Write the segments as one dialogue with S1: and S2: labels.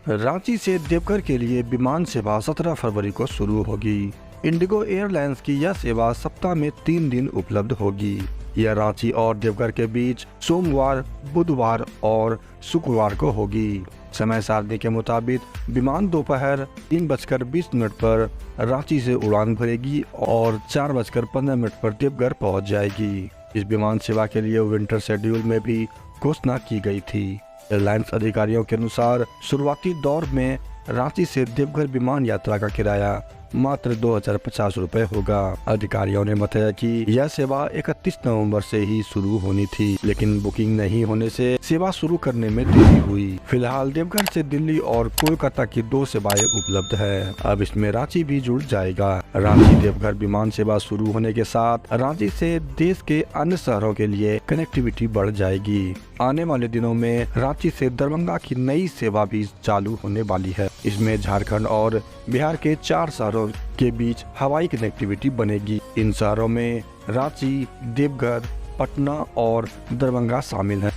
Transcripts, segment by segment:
S1: रांची से देवघर के लिए विमान सेवा 17 फरवरी को शुरू होगी। इंडिगो एयरलाइंस की यह सेवा सप्ताह में 3 दिन उपलब्ध होगी। यह रांची और देवघर के बीच सोमवार, बुधवार और शुक्रवार को होगी। समय सारणी के मुताबिक विमान दोपहर 3:20 पर रांची से उड़ान भरेगी और 4:15 पर देवघर पहुंच जाएगी। इस विमान सेवा के लिए विंटर शेड्यूल में भी घोषणा की गई थी। एयरलाइंस अधिकारियों के अनुसार शुरुआती दौर में रांची से देवघर विमान यात्रा का किराया मात्र 2050 रुपए होगा। अधिकारियों ने बताया कि यह सेवा 31 नवंबर से ही शुरू होनी थी, लेकिन बुकिंग नहीं होने से सेवा शुरू करने में देरी हुई। फिलहाल देवघर से दिल्ली और कोलकाता की 2 सेवाएं उपलब्ध है। अब इसमें रांची भी जुड़ जाएगा। रांची देवघर विमान सेवा शुरू होने के साथ रांची से देश के अन्य शहरों के लिए कनेक्टिविटी बढ़ जाएगी। आने वाले दिनों में रांची से दरभंगा की नई सेवा भी चालू होने वाली है। इसमें झारखंड और बिहार के 4 शहरों के बीच हवाई कनेक्टिविटी बनेगी। इन शहरों में रांची, देवघर, पटना और दरभंगा शामिल हैं।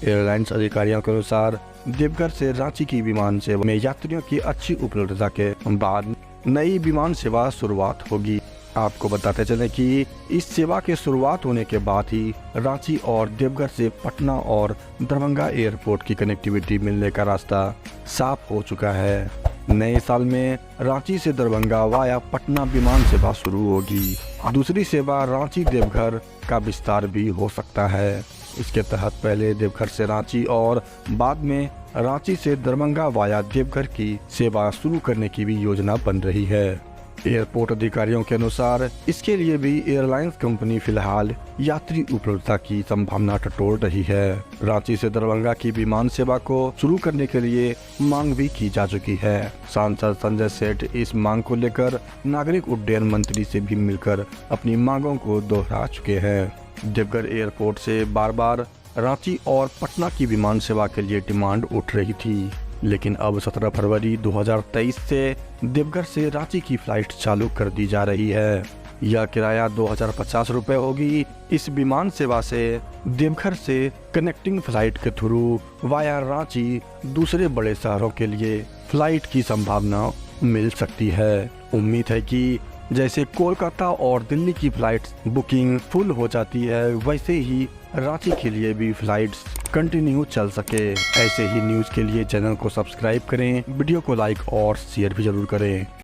S1: एयरलाइंस अधिकारियों के अनुसार देवघर से रांची की विमान सेवा में यात्रियों की अच्छी उपलब्धता के बाद नई विमान सेवा शुरुआत होगी। आपको बताते चलें कि इस सेवा के शुरुआत होने के बाद ही रांची और देवघर से पटना और दरभंगा एयरपोर्ट की कनेक्टिविटी मिलने का रास्ता साफ हो चुका है। नए साल में रांची से दरभंगा वाया पटना विमान सेवा शुरू होगी। दूसरी सेवा रांची देवघर का विस्तार भी हो सकता है। इसके तहत पहले देवघर से रांची और बाद में रांची से दरभंगा वाया देवघर की सेवा शुरू करने की भी योजना बन रही है। एयरपोर्ट अधिकारियों के अनुसार इसके लिए भी एयरलाइंस कंपनी फिलहाल यात्री उपलब्धता की संभावना टटोल रही है। रांची से दरभंगा की विमान सेवा को शुरू करने के लिए मांग भी की जा चुकी है। सांसद संजय सेठ इस मांग को लेकर नागरिक उड्डयन मंत्री से भी मिलकर अपनी मांगों को दोहरा चुके हैं। देवघर एयरपोर्ट से बार बार रांची और पटना की विमान सेवा के लिए डिमांड उठ रही थी, लेकिन अब 17 फरवरी 2023 से देवघर से रांची की फ्लाइट चालू कर दी जा रही है। यह किराया 2050 रुपए होगी। इस विमान सेवा से देवघर से कनेक्टिंग फ्लाइट के थ्रू वाया रांची दूसरे बड़े शहरों के लिए फ्लाइट की संभावना मिल सकती है। उम्मीद है कि जैसे कोलकाता और दिल्ली की फ्लाइट बुकिंग फुल हो जाती है, वैसे ही रांची के लिए भी फ्लाइट्स कंटिन्यू चल सके। ऐसे ही न्यूज़ के लिए चैनल को सब्सक्राइब करें, वीडियो को लाइक और शेयर भी जरूर करें।